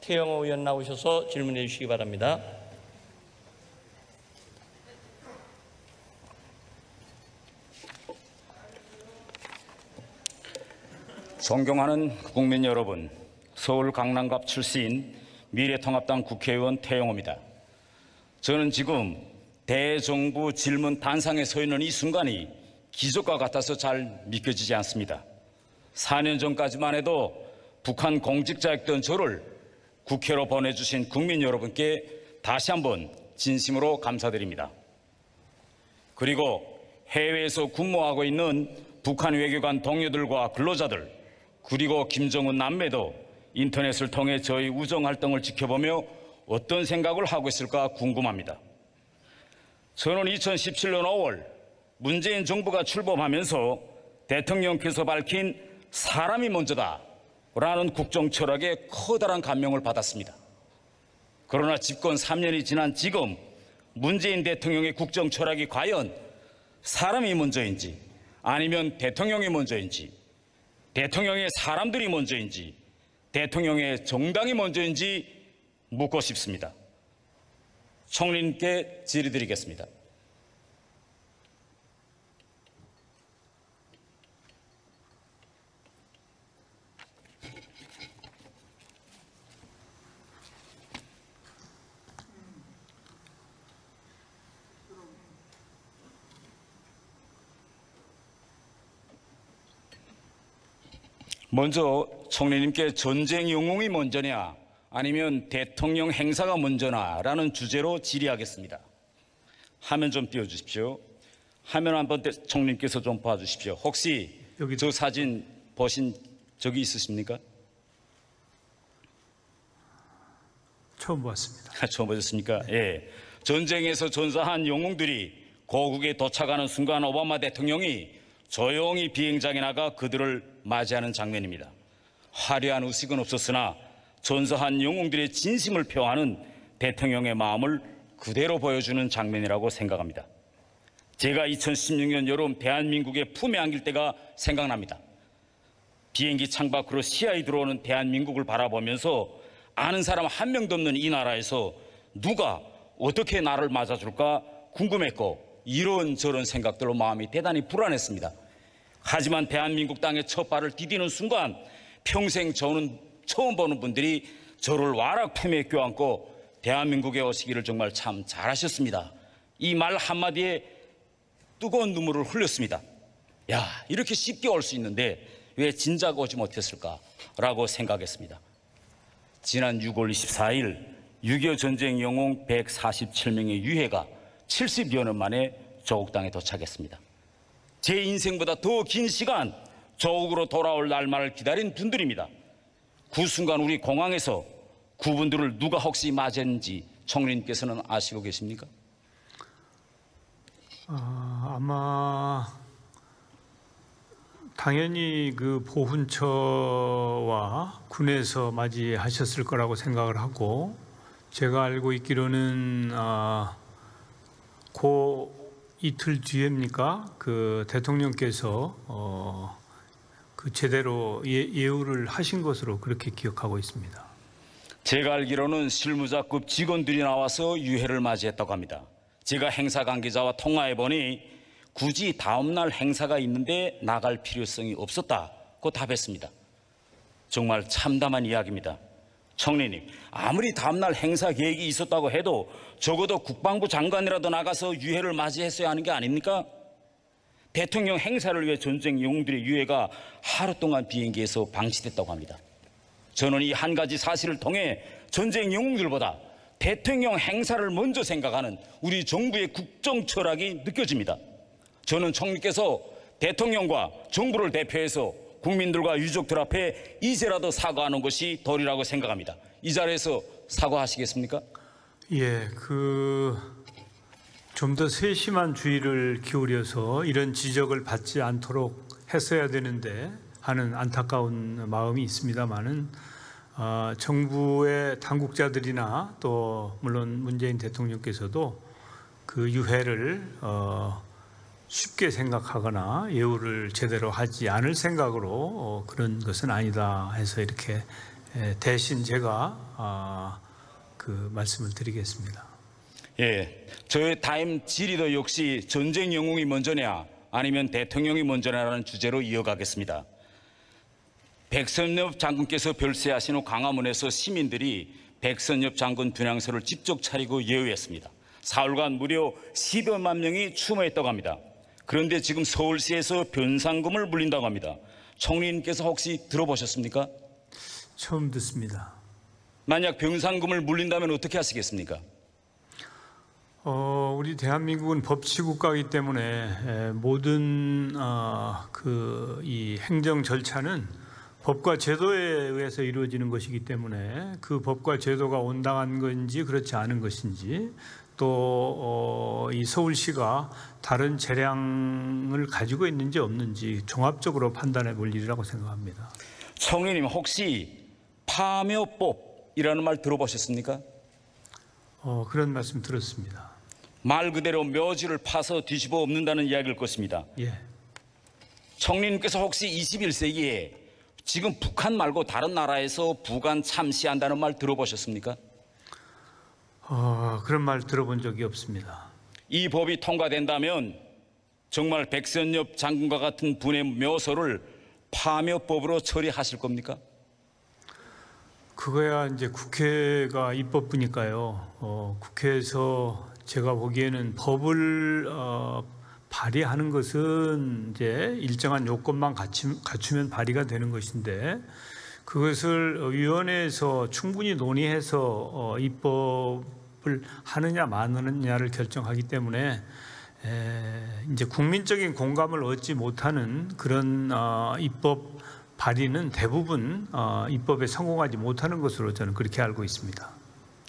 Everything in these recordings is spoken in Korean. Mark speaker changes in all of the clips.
Speaker 1: 태영호 의원 나오셔서 질문해 주시기 바랍니다.
Speaker 2: 존경하는 국민 여러분, 서울 강남갑 출신 미래통합당 국회의원 태영호입니다. 저는 지금 대정부 질문 단상에 서 있는 이 순간이 기적과 같아서 잘 믿겨지지 않습니다. 4년 전까지만 해도 북한 공직자였던 저를 국회로 보내주신 국민 여러분께 다시 한번 진심으로 감사드립니다. 그리고 해외에서 근무하고 있는 북한 외교관 동료들과 근로자들, 그리고 김정은 남매도 인터넷을 통해 저희 우정활동을 지켜보며 어떤 생각을 하고 있을까 궁금합니다. 저는 2017년 5월 문재인 정부가 출범하면서 대통령께서 밝힌 사람이 먼저다 라는 국정 철학에 커다란 감명을 받았습니다. 그러나 집권 3년이 지난 지금 문재인 대통령의 국정 철학이 과연 사람이 먼저인지 아니면 대통령이 먼저인지, 대통령의 사람들이 먼저인지, 대통령의 정당이 먼저인지 묻고 싶습니다. 총리님께 질의드리겠습니다. 먼저 총리님께 전쟁 영웅이 먼저냐 아니면 대통령 행사가 먼저냐라는 주제로 질의하겠습니다. 화면 좀 띄워주십시오. 화면 한번 총리님께서 좀 봐주십시오. 혹시 여기 저 사진 보신 적이 있으십니까?
Speaker 3: 처음 봤습니다.
Speaker 2: 처음 보셨습니까? 예. 전쟁에서 전사한 영웅들이 고국에 도착하는 순간 오바마 대통령이 조용히 비행장에 나가 그들을 맞이하는 장면입니다. 화려한 의식은 없었으나 전사한 영웅들의 진심을 표하는 대통령의 마음을 그대로 보여주는 장면이라고 생각합니다. 제가 2016년 여름 대한민국의 품에 안길 때가 생각납니다. 비행기 창밖으로 시야에 들어오는 대한민국을 바라보면서 아는 사람 한 명도 없는 이 나라에서 누가 어떻게 나를 맞아줄까 궁금했고 이런저런 생각들로 마음이 대단히 불안했습니다. 하지만 대한민국 땅에 첫 발을 디디는 순간 평생 저는 처음 보는 분들이 저를 와락 품에 껴안고 대한민국에 오시기를 정말 참 잘하셨습니다. 이 말 한마디에 뜨거운 눈물을 흘렸습니다. 야, 이렇게 쉽게 올 수 있는데 왜 진작 오지 못했을까라고 생각했습니다. 지난 6월 24일 6.25 전쟁 영웅 147명의 유해가 70여 년 만에 조국 땅에 도착했습니다. 제 인생보다 더 긴 시간 조국으로 돌아올 날만을 기다린 분들입니다. 그 순간 우리 공항에서 그분들을 누가 혹시 맞았는지 총리님께서는 아시고 계십니까?
Speaker 3: 아마 당연히 그 보훈처와 군에서 맞이하셨을 거라고 생각을 하고, 제가 알고 있기로는 그 이틀 뒤입니까? 그 대통령께서 그 제대로 예우를 하신 것으로 그렇게 기억하고 있습니다.
Speaker 2: 제가 알기로는 실무자급 직원들이 나와서 유해를 맞이했다고 합니다. 제가 행사 관계자와 통화해보니 굳이 다음날 행사가 있는데 나갈 필요성이 없었다고 답했습니다. 정말 참담한 이야기입니다. 총리님, 아무리 다음날 행사 계획이 있었다고 해도 적어도 국방부 장관이라도 나가서 유해를 맞이했어야 하는 게 아닙니까? 대통령 행사를 위해 전쟁 영웅들의 유해가 하루 동안 비행기에서 방치됐다고 합니다. 저는 이 한 가지 사실을 통해 전쟁 영웅들보다 대통령 행사를 먼저 생각하는 우리 정부의 국정 철학이 느껴집니다. 저는 총리께서 대통령과 정부를 대표해서 국민들과 유족들 앞에 이제라도 사과하는 것이 도리라고 생각합니다. 이 자리에서 사과하시겠습니까?
Speaker 3: 예, 좀 더 세심한 주의를 기울여서 이런 지적을 받지 않도록 했어야 되는데 하는 안타까운 마음이 있습니다만은 정부의 당국자들이나 또 물론 문재인 대통령께서도 그 유해를 쉽게 생각하거나 예우를 제대로 하지 않을 생각으로 그런 것은 아니다 해서 이렇게 대신 제가 그 말씀을 드리겠습니다.
Speaker 2: 예, 저의 타임 질의도 역시 전쟁 영웅이 먼저냐 아니면 대통령이 먼저냐라는 주제로 이어가겠습니다. 백선엽 장군께서 별세하신 후 광화문에서 시민들이 백선엽 장군 분향소를 직접 차리고 예우했습니다. 사흘간 무려 10여만 명이 추모했다고 합니다. 그런데 지금 서울시에서 변상금을 물린다고 합니다. 총리님께서 혹시 들어보셨습니까?
Speaker 3: 처음 듣습니다.
Speaker 2: 만약 변상금을 물린다면 어떻게 하시겠습니까?
Speaker 3: 우리 대한민국은 법치국가이기 때문에 모든 이 행정 절차는 법과 제도에 의해서 이루어지는 것이기 때문에 그 법과 제도가 온당한 건지 그렇지 않은 것인지 또 이 서울시가 다른 재량을 가지고 있는지 없는지 종합적으로 판단해 볼 일이라고 생각합니다.
Speaker 2: 총리님 혹시 파묘법이라는 말 들어보셨습니까?
Speaker 3: 그런 말씀 들었습니다.
Speaker 2: 말 그대로 묘지를 파서 뒤집어 엎는다는 이야기일 것입니다.
Speaker 3: 예.
Speaker 2: 총리님께서 혹시 21세기에 지금 북한 말고 다른 나라에서 북한 참시한다는 말 들어보셨습니까?
Speaker 3: 그런 말 들어본 적이 없습니다.
Speaker 2: 이 법이 통과된다면 정말 백선엽 장군과 같은 분의 묘소를 파묘법으로 처리하실 겁니까?
Speaker 3: 그거야 이제 국회가 입법부니까요. 국회에서 제가 보기에는 법을 발의하는 것은 이제 일정한 요건만 갖추면 발의가 되는 것인데 그것을 위원회에서 충분히 논의해서 입법을 하느냐 마느냐를 결정하기 때문에 이제 국민적인 공감을 얻지 못하는 그런 입법 발의는 대부분 입법에 성공하지 못하는 것으로 저는 그렇게 알고 있습니다.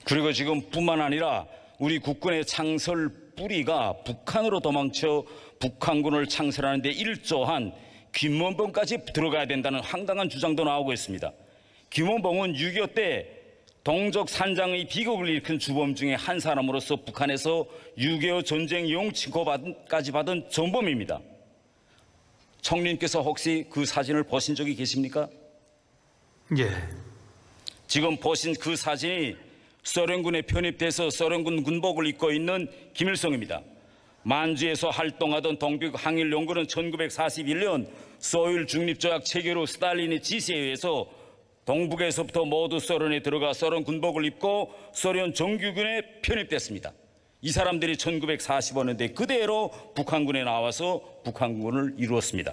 Speaker 2: 그리고 지금 뿐만 아니라 우리 국군의 창설 뿌리가 북한으로 도망쳐 북한군을 창설하는 데 일조한 김원봉까지 들어가야 된다는 황당한 주장도 나오고 있습니다. 김원봉은 6.25 때 동족 산장의 비극을 일으킨 주범 중에 한 사람으로서 북한에서 6.25 전쟁 용 칭호까지 받은 전범입니다. 총리님께서 혹시 그 사진을 보신 적이 계십니까?
Speaker 3: 예.
Speaker 2: 지금 보신 그 사진이 소련군에 편입돼서 소련군 군복을 입고 있는 김일성입니다. 만주에서 활동하던 동북 항일연구는 1941년 소일 중립조약 체결 후 스탈린의 지시에 의해서 동북에서부터 모두 소련에 들어가 소련 군복을 입고 소련 정규군에 편입됐습니다. 이 사람들이 1945년대 그대로 북한군에 나와서 북한군을 이루었습니다.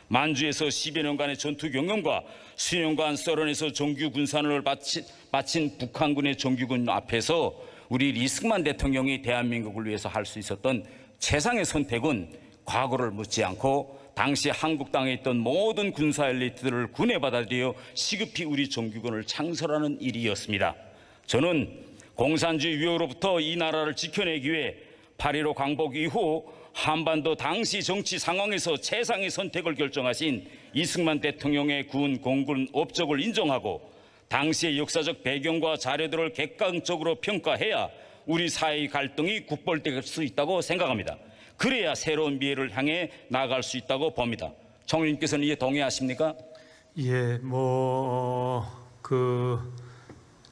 Speaker 2: 만주에서 10여 년간의 전투 경험과 수년간 소련에서 정규 군사를 마친 북한군의 정규군 앞에서 우리 리스크만 대통령이 대한민국을 위해서 할 수 있었던 최상의 선택은 과거를 묻지 않고 당시 한국 땅에 있던 모든 군사 엘리트들을 군에 받아들여 시급히 우리 정규군을 창설하는 일이었습니다. 저는 공산주의 위협으로부터 이 나라를 지켜내기 위해 8.15 광복 이후 한반도 당시 정치 상황에서 최상의 선택을 결정하신 이승만 대통령의 군, 공군 업적을 인정하고 당시의 역사적 배경과 자료들을 객관적으로 평가해야 우리 사회의 갈등이 국볼될 수 있다고 생각합니다. 그래야 새로운 미래를 향해 나아갈 수 있다고 봅니다. 총리님께서는 이에 동의하십니까?
Speaker 3: 예,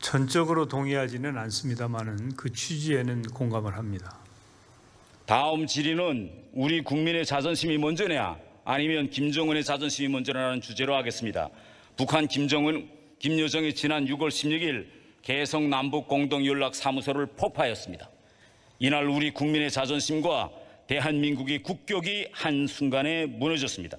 Speaker 3: 전적으로 동의하지는 않습니다만은 그 취지에는 공감을 합니다.
Speaker 2: 다음 질의는 우리 국민의 자존심이 먼저냐 아니면 김정은의 자존심이 먼저냐는 주제로 하겠습니다. 북한 김여정이 지난 6월 16일 개성 남북 공동연락사무소를 폭파하였습니다. 이날 우리 국민의 자존심과 대한민국의 국격이 한순간에 무너졌습니다.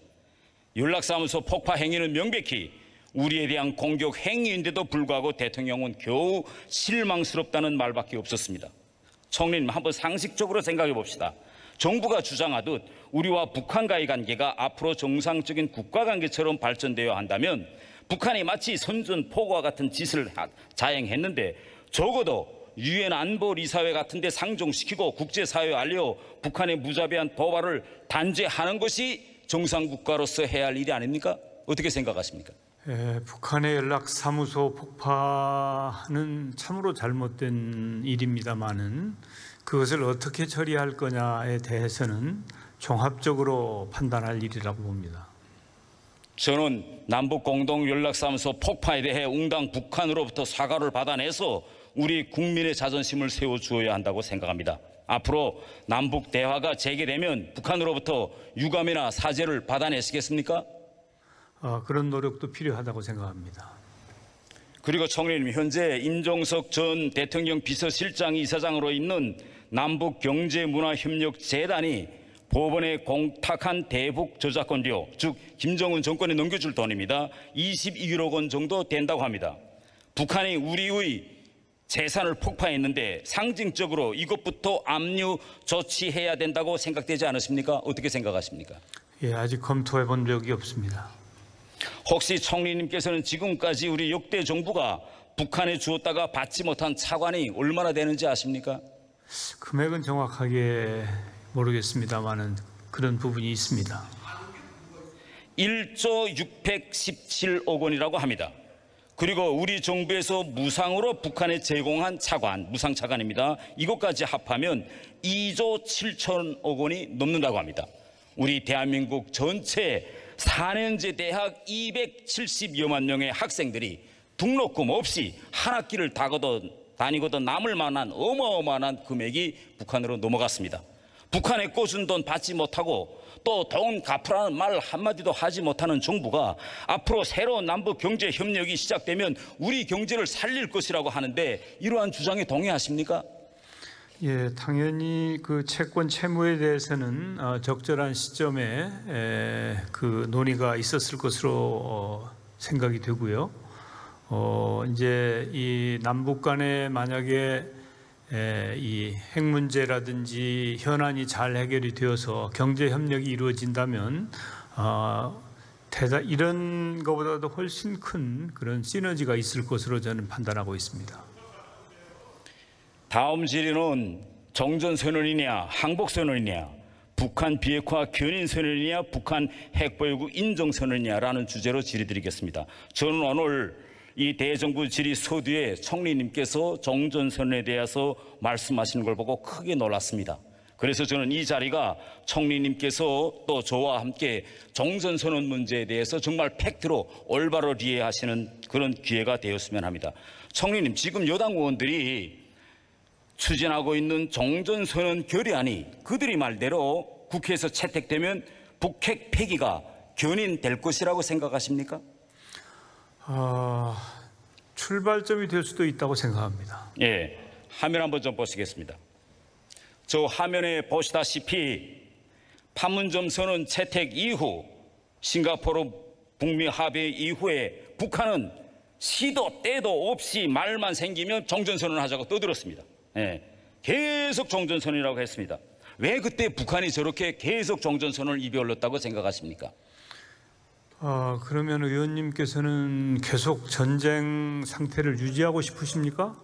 Speaker 2: 연락사무소 폭파 행위는 명백히 우리에 대한 공격 행위인데도 불구하고 대통령은 겨우 실망스럽다는 말밖에 없었습니다. 총리님, 한번 상식적으로 생각해 봅시다. 정부가 주장하듯 우리와 북한과의 관계가 앞으로 정상적인 국가관계처럼 발전되어야 한다면 북한이 마치 선전포고와 같은 짓을 자행했는데 적어도 유엔 안보리사회 같은 데 상정시키고 국제사회에 알려 북한의 무자비한 도발을 단죄하는 것이 정상국가로서 해야 할 일이 아닙니까? 어떻게 생각하십니까?
Speaker 3: 북한의 연락사무소 폭파는 참으로 잘못된 일입니다마는 그것을 어떻게 처리할 거냐에 대해서는 종합적으로 판단할 일이라고 봅니다.
Speaker 2: 저는 남북 공동 연락사무소 폭파에 대해 웅당 북한으로부터 사과를 받아내서 우리 국민의 자존심을 세워주어야 한다고 생각합니다. 앞으로 남북 대화가 재개되면 북한으로부터 유감이나 사죄를 받아내시겠습니까?
Speaker 3: 그런 노력도 필요하다고 생각합니다.
Speaker 2: 그리고 총리님, 현재 임종석 전 대통령 비서실장 이사장으로 있는 남북경제문화협력재단이 법원에 공탁한 대북 저작권료, 즉 김정은 정권에 넘겨줄 돈입니다. 21억 원 정도 된다고 합니다. 북한이 우리의 재산을 폭파했는데 상징적으로 이것부터 압류 조치해야 된다고 생각되지 않으십니까? 어떻게 생각하십니까?
Speaker 3: 예, 아직 검토해 본 적이 없습니다.
Speaker 2: 혹시 총리님께서는 지금까지 우리 역대 정부가 북한에 주었다가 받지 못한 차관이 얼마나 되는지 아십니까?
Speaker 3: 금액은 정확하게 모르겠습니다만은 그런 부분이 있습니다.
Speaker 2: 1조 617억 원이라고 합니다. 그리고 우리 정부에서 무상으로 북한에 제공한 차관, 무상 차관입니다. 이것까지 합하면 2조 7천억 원이 넘는다고 합니다. 우리 대한민국 전체 4년제 대학 270여만 명의 학생들이 등록금 없이 한 학기를 다니고도 남을 만한 어마어마한 금액이 북한으로 넘어갔습니다. 북한에 꽂은 돈 받지 못하고 또 돈 갚으라는 말 한마디도 하지 못하는 정부가 앞으로 새로운 남북 경제 협력이 시작되면 우리 경제를 살릴 것이라고 하는데 이러한 주장에 동의하십니까?
Speaker 3: 예, 당연히 그 채권 채무에 대해서는 적절한 시점에 그 논의가 있었을 것으로 생각이 되고요. 이제 이 남북 간에 만약에 이 핵 문제라든지 현안이 잘 해결이 되어서 경제 협력이 이루어진다면 이런 것보다도 훨씬 큰 그런 시너지가 있을 것으로 저는 판단하고 있습니다.
Speaker 2: 다음 질의는 정전선언이냐 항복선언이냐 북한 비핵화 견인선언이냐 북한 핵보유국 인정선언이냐라는 주제로 질의드리겠습니다. 저는 오늘 이 대정부 질의 서두에 총리님께서 정전선언에 대해서 말씀하시는 걸 보고 크게 놀랐습니다. 그래서 저는 이 자리가 총리님께서 또 저와 함께 정전선언 문제에 대해서 정말 팩트로 올바로 이해하시는 그런 기회가 되었으면 합니다. 총리님, 지금 여당 의원들이 추진하고 있는 정전선언 결의안이 그들이 말대로 국회에서 채택되면 북핵 폐기가 견인될 것이라고 생각하십니까?
Speaker 3: 출발점이 될 수도 있다고 생각합니다.
Speaker 2: 예, 화면 한번 좀 보시겠습니다. 저 화면에 보시다시피 판문점 선언 채택 이후 싱가포르 북미 합의 이후에 북한은 시도 때도 없이 말만 생기면 정전선언을 하자고 떠들었습니다. 예, 계속 정전선언이라고 했습니다. 왜 그때 북한이 저렇게 계속 정전선언을 입에 올렸다고 생각하십니까?
Speaker 3: 그러면 의원님께서는 계속 전쟁 상태를 유지하고 싶으십니까?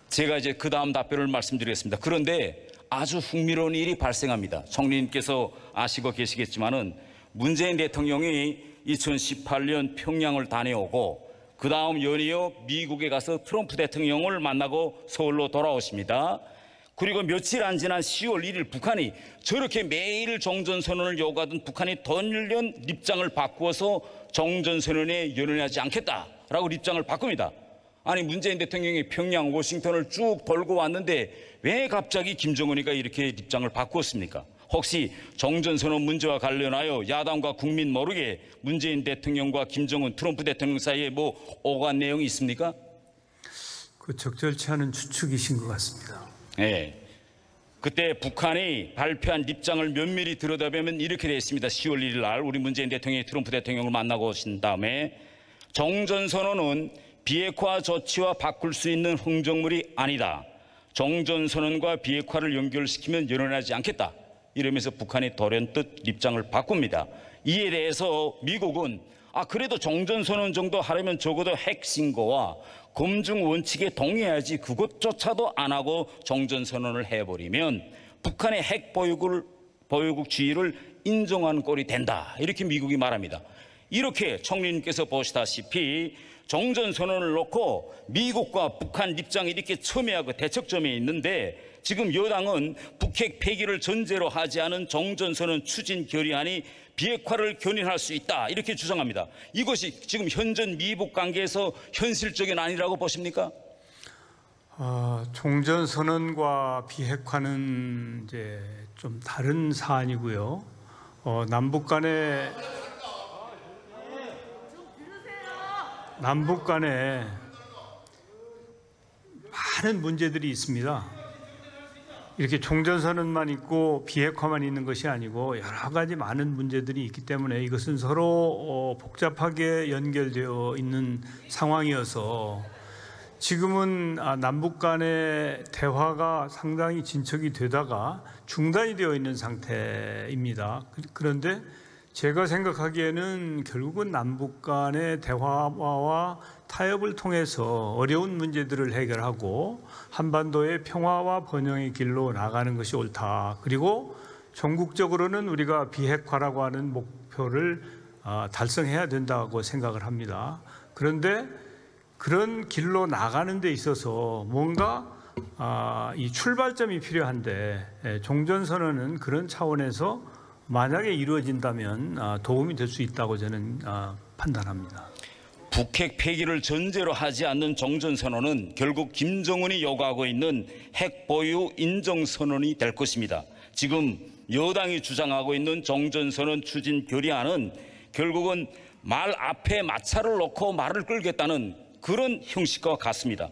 Speaker 2: 제가 이제 그 다음 답변을 말씀드리겠습니다. 그런데 아주 흥미로운 일이 발생합니다. 총리님께서 아시고 계시겠지만은 문재인 대통령이 2018년 평양을 다녀오고 그 다음 연이어 미국에 가서 트럼프 대통령을 만나고 서울로 돌아오십니다. 그리고 며칠 안 지난 10월 1일 북한이 저렇게 매일 정전선언을 요구하던 북한이 던년 입장을 바꾸어서 정전선언에 연연하지 않겠다라고 입장을 바꿉니다. 아니 문재인 대통령이 평양, 워싱턴을 쭉 돌고 왔는데 왜 갑자기 김정은이가 이렇게 입장을 바꾸었습니까? 혹시 정전선언 문제와 관련하여 야당과 국민 모르게 문재인 대통령과 김정은, 트럼프 대통령 사이에 뭐 오간 내용이 있습니까?
Speaker 3: 그 적절치 않은 추측이신 것 같습니다.
Speaker 2: 네. 그때 북한이 발표한 입장을 면밀히 들여다보면 이렇게 되어 있습니다. 10월 1일 날 우리 문재인 대통령이 트럼프 대통령을 만나고 오신 다음에 정전선언은 비핵화 조치와 바꿀 수 있는 흥정물이 아니다. 정전선언과 비핵화를 연결시키면 연연하지 않겠다. 이러면서 북한이 돌연뜻 입장을 바꿉니다. 이에 대해서 미국은 그래도 정전선언 정도 하려면 적어도 핵신고와 검증 원칙에 동의해야지 그것조차도 안 하고 정전선언을 해버리면 북한의 핵 보유국주의를 인정하는 꼴이 된다. 이렇게 미국이 말합니다. 이렇게 총리님께서 보시다시피 정전선언을 놓고 미국과 북한 입장이 이렇게 첨예하고 대척점에 있는데 지금 여당은 북핵 폐기를 전제로 하지 않은 정전선언 추진 결의안이 비핵화를 견인할 수 있다 이렇게 주장합니다. 이것이 지금 현존 미북 관계에서 현실적인 아니라고 보십니까?
Speaker 3: 종전선언과 비핵화는 이제 좀 다른 사안이고요. 남북 간에 많은 문제들이 있습니다. 이렇게 종전선언만 있고 비핵화만 있는 것이 아니고 여러 가지 많은 문제들이 있기 때문에 이것은 서로 복잡하게 연결되어 있는 상황이어서 지금은 남북 간의 대화가 상당히 진척이 되다가 중단이 되어 있는 상태입니다. 그런데 제가 생각하기에는 결국은 남북 간의 대화와 타협을 통해서 어려운 문제들을 해결하고 한반도의 평화와 번영의 길로 나가는 것이 옳다. 그리고 전국적으로는 우리가 비핵화라고 하는 목표를 달성해야 된다고 생각을 합니다. 그런데 그런 길로 나가는 데 있어서 뭔가 이 출발점이 필요한데 종전선언은 그런 차원에서 만약에 이루어진다면 도움이 될 수 있다고 저는 판단합니다.
Speaker 2: 북핵 폐기를 전제로 하지 않는 종전선언은 결국 김정은이 요구하고 있는 핵 보유 인정선언이 될 것입니다. 지금 여당이 주장하고 있는 종전선언 추진 결의안은 결국은 말 앞에 마찰을 놓고 말을 끌겠다는 그런 형식과 같습니다.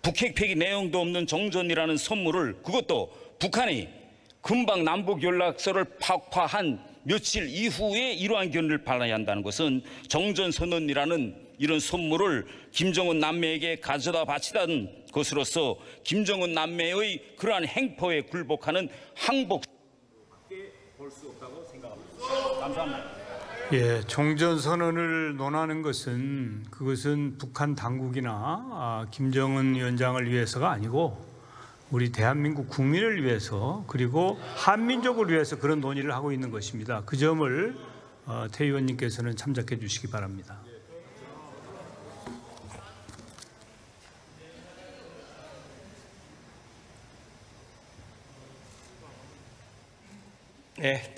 Speaker 2: 북핵 폐기 내용도 없는 종전이라는 선물을, 그것도 북한이 금방 남북 연락소를 파악한 며칠 이후에 이러한 견해를 발휘해야 한다는 것은 종전선언이라는 이런 선물을 김정은 남매에게 가져다 바치던 것으로서 김정은 남매의 그러한 행포에 굴복하는 항복밖에 볼 수 없다고 생각합니다. 감사합니다.
Speaker 3: 예, 종전선언을 논하는 것은 그것은 북한 당국이나 김정은 위원장을 위해서가 아니고 우리 대한민국 국민을 위해서 그리고 한민족을 위해서 그런 논의를 하고 있는 것입니다. 그 점을 태 의원님께서는 참작해 주시기 바랍니다.
Speaker 1: 네,